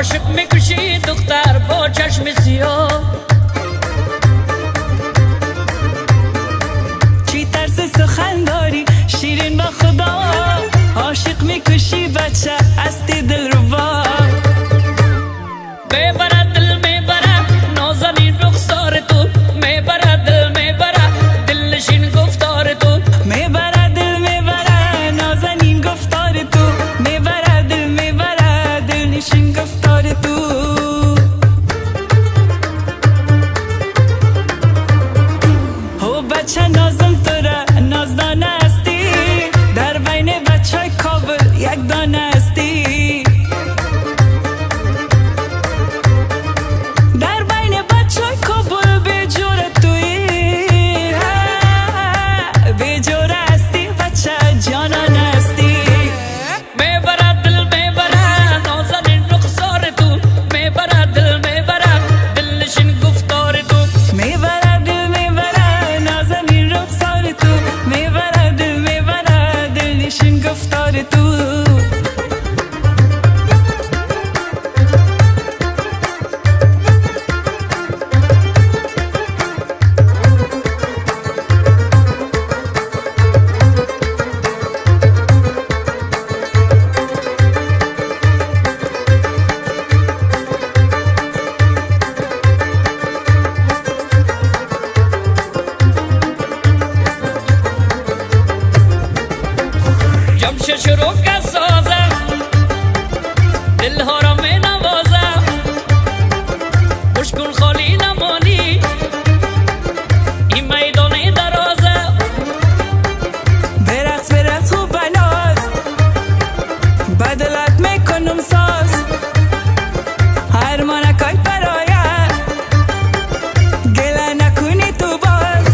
عاشق میکشی دختر با چشم سیاه، چی طرز سخن داری شیرین با خدا، عاشق میکشی بچه استی دل روا، میبرد دل میبرد نازنین رخسار تو، میبرد دل میبرد دل نشین گفتار تو، بچه نازم تو را نازدانه هستی، در بین بچه های کابل یک دانه هستی. در بین بچه های کابل به جور توی، به جور هستی بچه جانان هستی. میبرد دل میبرد نازنین رخسار تو، میبرد دل میبرد دلنشین گفتار تو. میبرد دل میبرد نازنین رخسار تو، میبرد دل میبرد دلنشین گفتار تو. جمشه شروع که سازم دل ها را می نوازم، مشکل خالی نمانی این میدان درازم. برقص برقص خوب بناز، بدلت میکنم ساز، هر مانکای براید گله نکنی تو باز.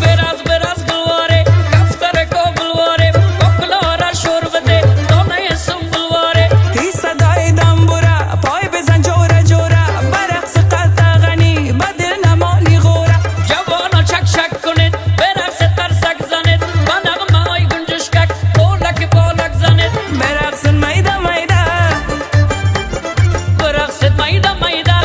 برز برز گلواره کفتر کو گلواره، بکلاره شور بده دانه سنبلواره. ای صدای دنبوره پای بزن جوره جوره، برقص قد غنی بدل نمانی غوره. جوانا چک چک کنید برقص ترسک زنید، با نغمه های گنجشکک پولک پولک زنید. برقص میده میده، برقصید میده میده.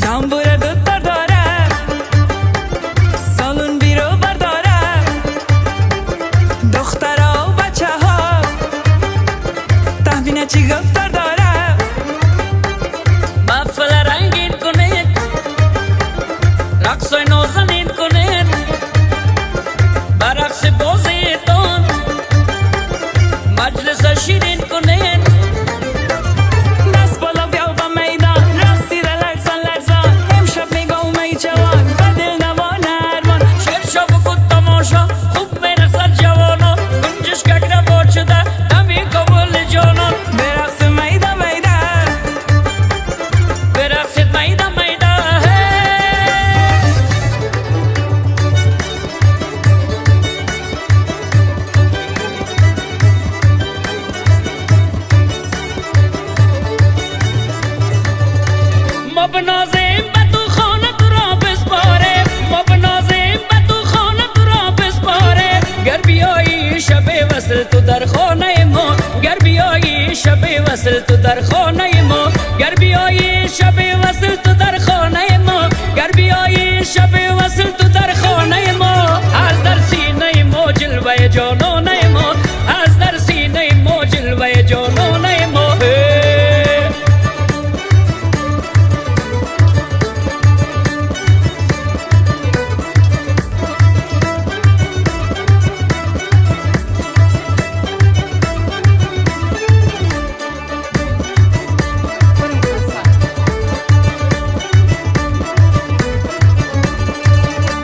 دنبوره دوتا داره، سالون بیرو برداره، دخترها و بچه ها تحبینه چی گفتار داره. محفل رنگین کنید رقص نازنین کنید، برقص بازیتان مجلس شیرین کنید. دست بالا بیا و میدان، رقصیده لرزان لرزان، امشب میگم ای جوان بدل نوان هرمان. شیرشا بکن تماشا خوب میرقصد جوانا، گنجشکک را باچده دمی قبول جانان. برقص میده میده، برقصید میده میده. ما بنازیم به تو خانه تو را بسپاره، ما بنازیم به تو خانه تو را بسپاره. گر بیایی شب وصل تو در خانه ما، گر بیایی شب وصل تو در خانه ما، گر بیایی شب وصل تو در خانه ما، گر بیایی شب وصل تو در خانه ما. از در سینه ما جلوه جانانه ما، از در سینه ما جلوه جانانه ما.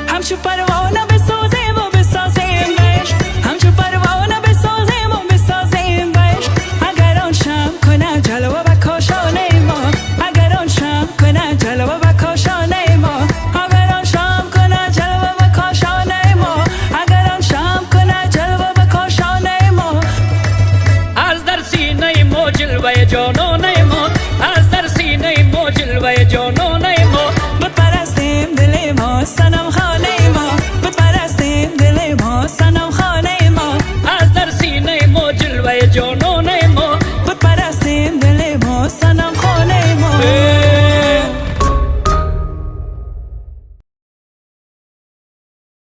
همچو پروانه بسازیم و بسازیم بهش، همچو پروانه بسازیم و بسازیم بهش. اگر آن شم کنه جلوه و کاشانه ما، اگر آن شم کنه جلوه و کاشانه ما، اگر آن شم کنه جلوه و کاشانه ما، اگر آن شم کنه جلوه و کاشانه ما. از در سینه ما جلوه جانانه ما، از در سینه ما جلوه جانانه ما. بود پرستیم دل ما صنم خانه ما، بود پرستیم دل ما صنم خانه ما. از در سینه ما جلوه جانانه